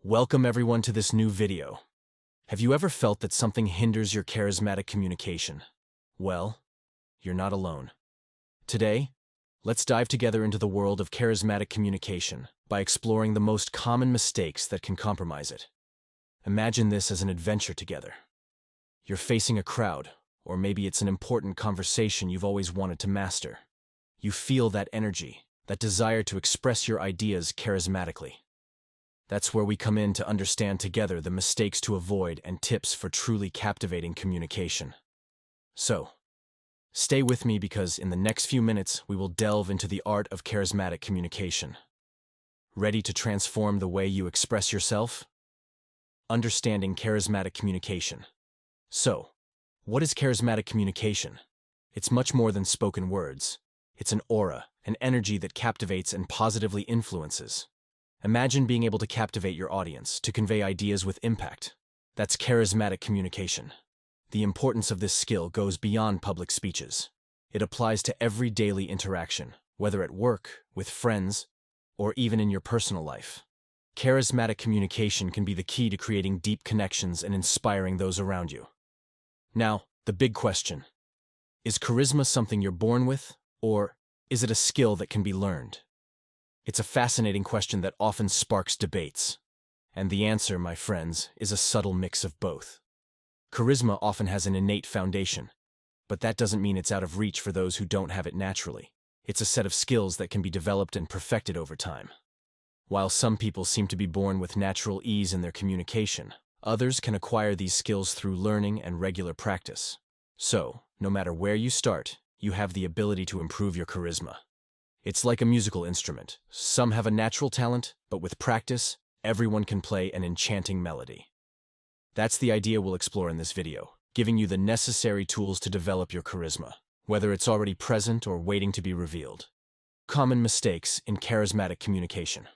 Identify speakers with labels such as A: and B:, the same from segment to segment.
A: Welcome everyone to this new video. Have you ever felt that something hinders your charismatic communication? Well, you're not alone. Today, let's dive together into the world of charismatic communication by exploring the most common mistakes that can compromise it. Imagine this as an adventure together. You're facing a crowd, or maybe it's an important conversation you've always wanted to master. You feel that energy, that desire to express your ideas charismatically. That's where we come in to understand together the mistakes to avoid and tips for truly captivating communication. So, stay with me because in the next few minutes we will delve into the art of charismatic communication. Ready to transform the way you express yourself? Understanding charismatic communication. So, what is charismatic communication? It's much more than spoken words. It's an aura, an energy that captivates and positively influences. Imagine being able to captivate your audience, to convey ideas with impact. That's charismatic communication. The importance of this skill goes beyond public speeches. It applies to every daily interaction, whether at work, with friends, or even in your personal life. Charismatic communication can be the key to creating deep connections and inspiring those around you. Now, the big question. Is charisma something you're born with, or is it a skill that can be learned? It's a fascinating question that often sparks debates. And the answer, my friends, is a subtle mix of both. Charisma often has an innate foundation, but that doesn't mean it's out of reach for those who don't have it naturally. It's a set of skills that can be developed and perfected over time. While some people seem to be born with natural ease in their communication, others can acquire these skills through learning and regular practice. So, no matter where you start, you have the ability to improve your charisma. It's like a musical instrument. Some have a natural talent, but with practice, everyone can play an enchanting melody. That's the idea we'll explore in this video, giving you the necessary tools to develop your charisma, whether it's already present or waiting to be revealed. Common mistakes in charismatic communication.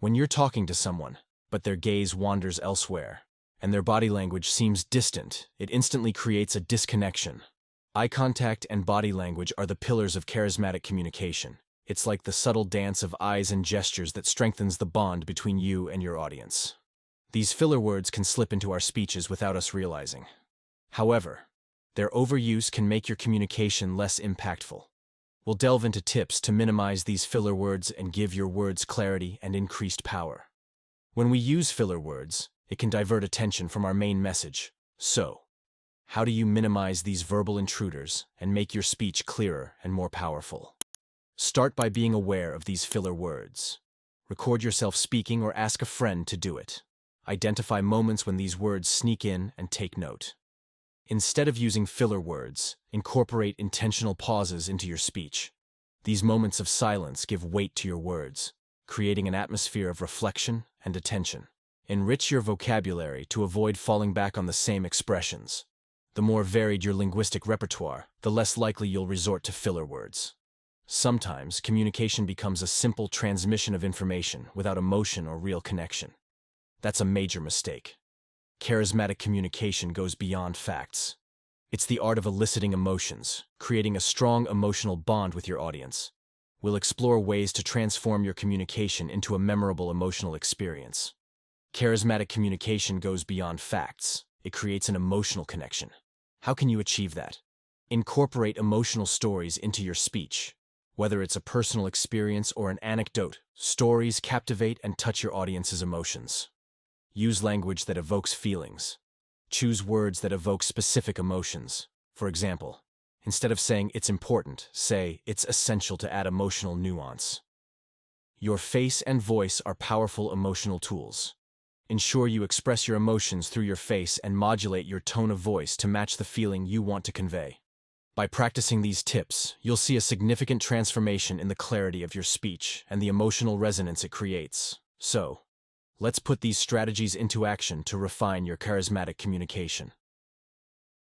A: When you're talking to someone, but their gaze wanders elsewhere, and their body language seems distant, it instantly creates a disconnection. Eye contact and body language are the pillars of charismatic communication. It's like the subtle dance of eyes and gestures that strengthens the bond between you and your audience. These filler words can slip into our speeches without us realizing. However, their overuse can make your communication less impactful. We'll delve into tips to minimize these filler words and give your words clarity and increased power. When we use filler words, it can divert attention from our main message. So, how do you minimize these verbal intruders and make your speech clearer and more powerful? Start by being aware of these filler words. Record yourself speaking or ask a friend to do it. Identify moments when these words sneak in and take note. Instead of using filler words, incorporate intentional pauses into your speech. These moments of silence give weight to your words, creating an atmosphere of reflection and attention. Enrich your vocabulary to avoid falling back on the same expressions. The more varied your linguistic repertoire, the less likely you'll resort to filler words. Sometimes, communication becomes a simple transmission of information without emotion or real connection. That's a major mistake. Charismatic communication goes beyond facts. It's the art of eliciting emotions, creating a strong emotional bond with your audience. We'll explore ways to transform your communication into a memorable emotional experience. Charismatic communication goes beyond facts. It creates an emotional connection. How can you achieve that? Incorporate emotional stories into your speech. Whether it's a personal experience or an anecdote, stories captivate and touch your audience's emotions. Use language that evokes feelings. Choose words that evoke specific emotions. For example, instead of saying it's important, say it's essential to add emotional nuance. Your face and voice are powerful emotional tools. Ensure you express your emotions through your face and modulate your tone of voice to match the feeling you want to convey. By practicing these tips, you'll see a significant transformation in the clarity of your speech and the emotional resonance it creates. So, let's put these strategies into action to refine your charismatic communication.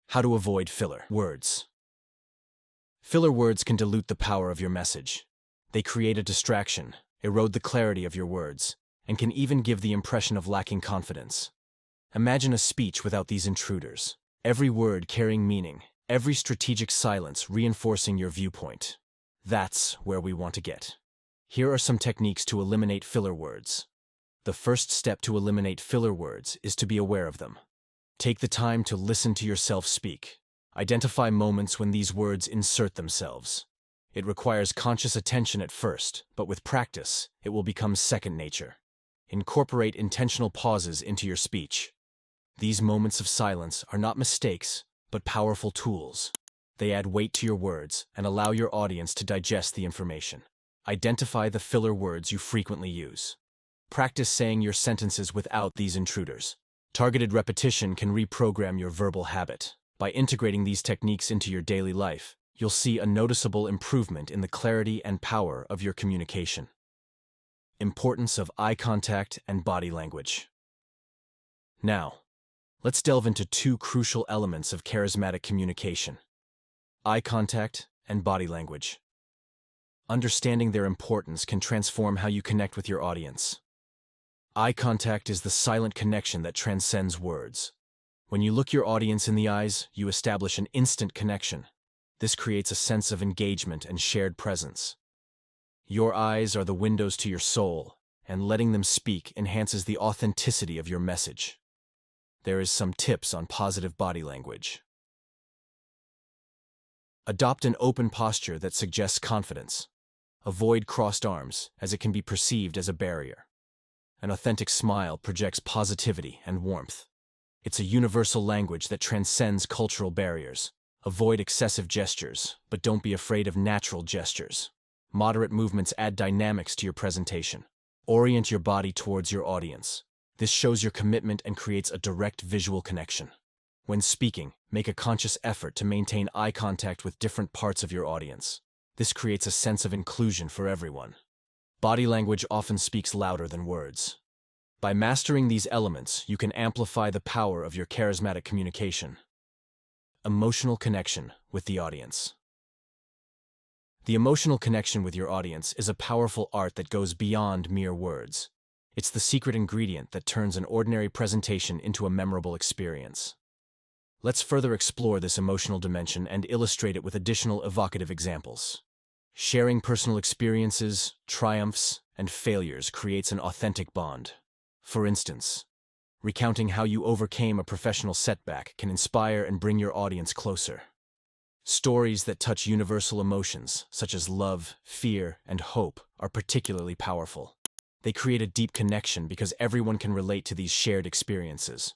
A: How to avoid filler words. Filler words can dilute the power of your message. They create a distraction, erode the clarity of your words, and can even give the impression of lacking confidence. Imagine a speech without these intruders. Every word carrying meaning, every strategic silence reinforcing your viewpoint. That's where we want to get. Here are some techniques to eliminate filler words. The first step to eliminate filler words is to be aware of them. Take the time to listen to yourself speak. Identify moments when these words insert themselves. It requires conscious attention at first, but with practice, it will become second nature. Incorporate intentional pauses into your speech. These moments of silence are not mistakes, but powerful tools. They add weight to your words and allow your audience to digest the information. Identify the filler words you frequently use. Practice saying your sentences without these intruders. Targeted repetition can reprogram your verbal habit. By integrating these techniques into your daily life, you'll see a noticeable improvement in the clarity and power of your communication. Importance of eye contact and body language. Now, let's delve into two crucial elements of charismatic communication: eye contact and body language. Understanding their importance can transform how you connect with your audience. Eye contact is the silent connection that transcends words. When you look your audience in the eyes, you establish an instant connection. This creates a sense of engagement and shared presence. Your eyes are the windows to your soul, and letting them speak enhances the authenticity of your message. There is some tips on positive body language. Adopt an open posture that suggests confidence. Avoid crossed arms, as it can be perceived as a barrier. An authentic smile projects positivity and warmth. It's a universal language that transcends cultural barriers. Avoid excessive gestures, but don't be afraid of natural gestures. Moderate movements add dynamics to your presentation. Orient your body towards your audience. This shows your commitment and creates a direct visual connection. When speaking, make a conscious effort to maintain eye contact with different parts of your audience. This creates a sense of inclusion for everyone. Body language often speaks louder than words. By mastering these elements, you can amplify the power of your charismatic communication. Emotional connection with the audience. The emotional connection with your audience is a powerful art that goes beyond mere words. It's the secret ingredient that turns an ordinary presentation into a memorable experience. Let's further explore this emotional dimension and illustrate it with additional evocative examples. Sharing personal experiences, triumphs, and failures creates an authentic bond. For instance, recounting how you overcame a professional setback can inspire and bring your audience closer. Stories that touch universal emotions, such as love, fear, and hope, are particularly powerful. They create a deep connection because everyone can relate to these shared experiences.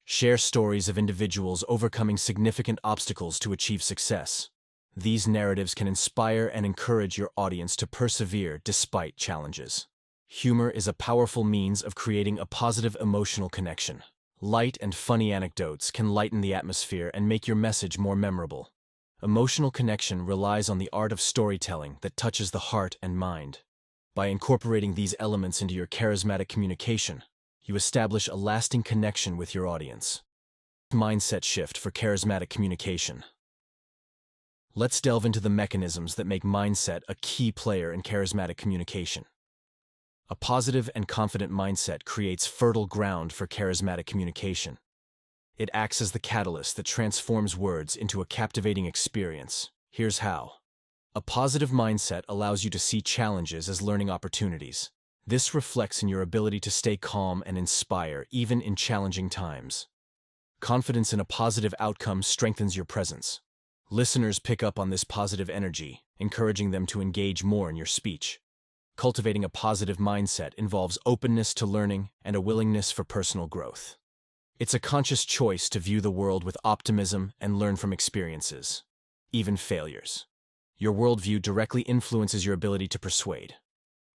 A: Share stories of individuals overcoming significant obstacles to achieve success. These narratives can inspire and encourage your audience to persevere despite challenges. Humor is a powerful means of creating a positive emotional connection. Light and funny anecdotes can lighten the atmosphere and make your message more memorable. Emotional connection relies on the art of storytelling that touches the heart and mind. By incorporating these elements into your charismatic communication, you establish a lasting connection with your audience. Mindset shift for charismatic communication. Let's delve into the mechanisms that make mindset a key player in charismatic communication. A positive and confident mindset creates fertile ground for charismatic communication. It acts as the catalyst that transforms words into a captivating experience. Here's how. A positive mindset allows you to see challenges as learning opportunities. This reflects in your ability to stay calm and inspire even in challenging times. Confidence in a positive outcome strengthens your presence. Listeners pick up on this positive energy, encouraging them to engage more in your speech. Cultivating a positive mindset involves openness to learning and a willingness for personal growth. It's a conscious choice to view the world with optimism and learn from experiences, even failures. Your worldview directly influences your ability to persuade.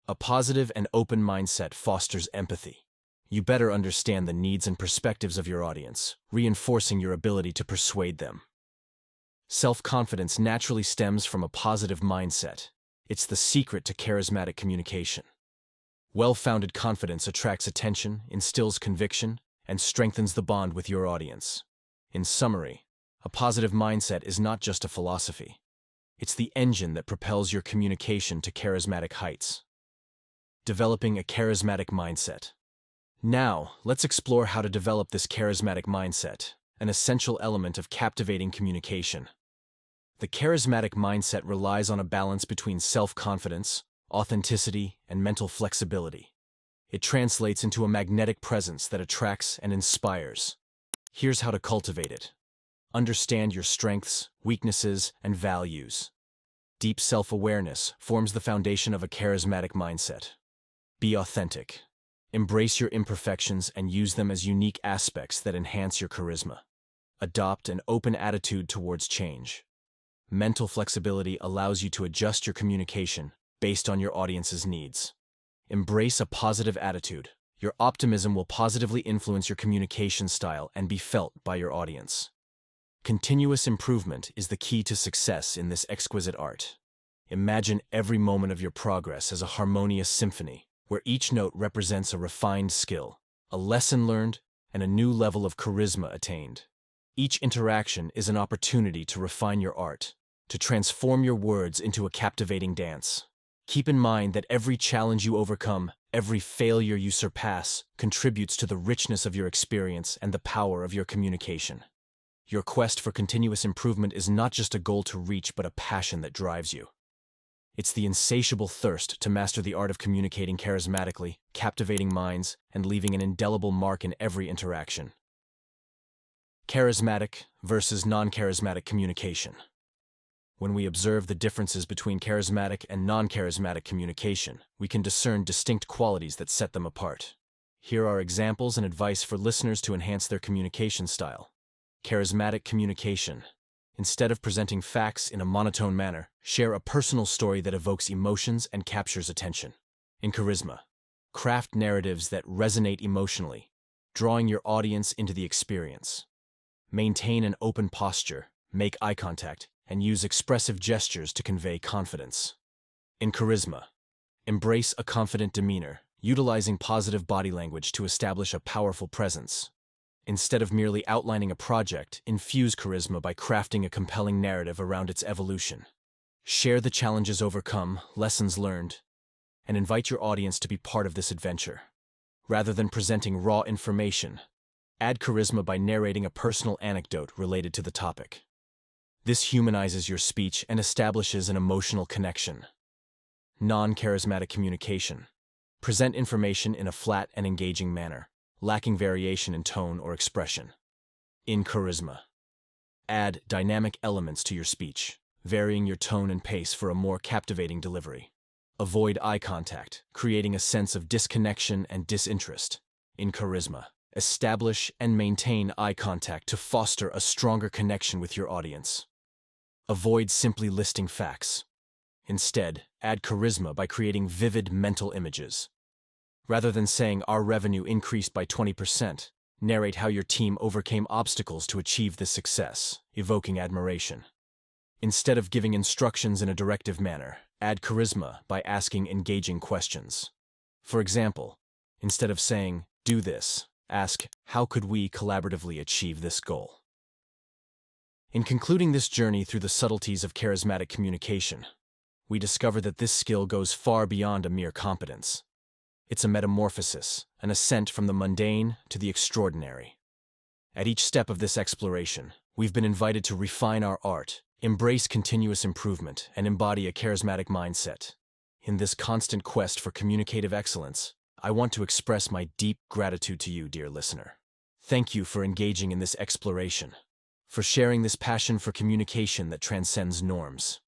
A: A positive and open mindset fosters empathy. You better understand the needs and perspectives of your audience, reinforcing your ability to persuade them. Self-confidence naturally stems from a positive mindset. It's the secret to charismatic communication. Well-founded confidence attracts attention, instills conviction, and strengthens the bond with your audience. In summary, a positive mindset is not just a philosophy. It's the engine that propels your communication to charismatic heights. Developing a charismatic mindset. Now, let's explore how to develop this charismatic mindset, an essential element of captivating communication. The charismatic mindset relies on a balance between self-confidence, authenticity, and mental flexibility. It translates into a magnetic presence that attracts and inspires. Here's how to cultivate it. Understand your strengths, weaknesses, and values. Deep self-awareness forms the foundation of a charismatic mindset. Be authentic. Embrace your imperfections and use them as unique aspects that enhance your charisma. Adopt an open attitude towards change. Mental flexibility allows you to adjust your communication based on your audience's needs. Embrace a positive attitude. Your optimism will positively influence your communication style and be felt by your audience. Continuous improvement is the key to success in this exquisite art. Imagine every moment of your progress as a harmonious symphony, where each note represents a refined skill, a lesson learned, and a new level of charisma attained. Each interaction is an opportunity to refine your art, to transform your words into a captivating dance. Keep in mind that every challenge you overcome, every failure you surpass, contributes to the richness of your experience and the power of your communication. Your quest for continuous improvement is not just a goal to reach, but a passion that drives you. It's the insatiable thirst to master the art of communicating charismatically, captivating minds, and leaving an indelible mark in every interaction. Charismatic versus non-charismatic communication. When we observe the differences between charismatic and non-charismatic communication, we can discern distinct qualities that set them apart. Here are examples and advice for listeners to enhance their communication style. Charismatic communication. Instead of presenting facts in a monotone manner, share a personal story that evokes emotions and captures attention. In charisma, craft narratives that resonate emotionally, drawing your audience into the experience. Maintain an open posture, make eye contact, and use expressive gestures to convey confidence. In charisma, embrace a confident demeanor, utilizing positive body language to establish a powerful presence. Instead of merely outlining a project, infuse charisma by crafting a compelling narrative around its evolution. Share the challenges overcome, lessons learned, and invite your audience to be part of this adventure. Rather than presenting raw information, add charisma by narrating a personal anecdote related to the topic. This humanizes your speech and establishes an emotional connection. Non-charismatic communication. Present information in a flat and engaging manner, lacking variation in tone or expression. In charisma, add dynamic elements to your speech, varying your tone and pace for a more captivating delivery. Avoid eye contact, creating a sense of disconnection and disinterest. In charisma, establish and maintain eye contact to foster a stronger connection with your audience. Avoid simply listing facts. Instead, add charisma by creating vivid mental images. Rather than saying our revenue increased by 20%, narrate how your team overcame obstacles to achieve this success, evoking admiration. Instead of giving instructions in a directive manner, add charisma by asking engaging questions. For example, instead of saying, "Do this," ask, "How could we collaboratively achieve this goal?" In concluding this journey through the subtleties of charismatic communication, we discover that this skill goes far beyond a mere competence. It's a metamorphosis, an ascent from the mundane to the extraordinary. At each step of this exploration, we've been invited to refine our art, embrace continuous improvement, and embody a charismatic mindset. In this constant quest for communicative excellence, I want to express my deep gratitude to you, dear listener. Thank you for engaging in this exploration, for sharing this passion for communication that transcends norms.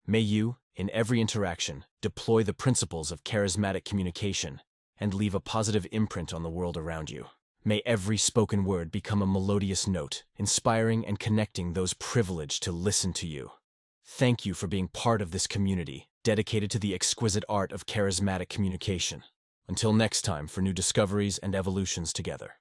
A: May you, in every interaction, deploy the principles of charismatic communication and leave a positive imprint on the world around you. May every spoken word become a melodious note, inspiring and connecting those privileged to listen to you. Thank you for being part of this community, dedicated to the exquisite art of charismatic communication. Until next time for new discoveries and evolutions together.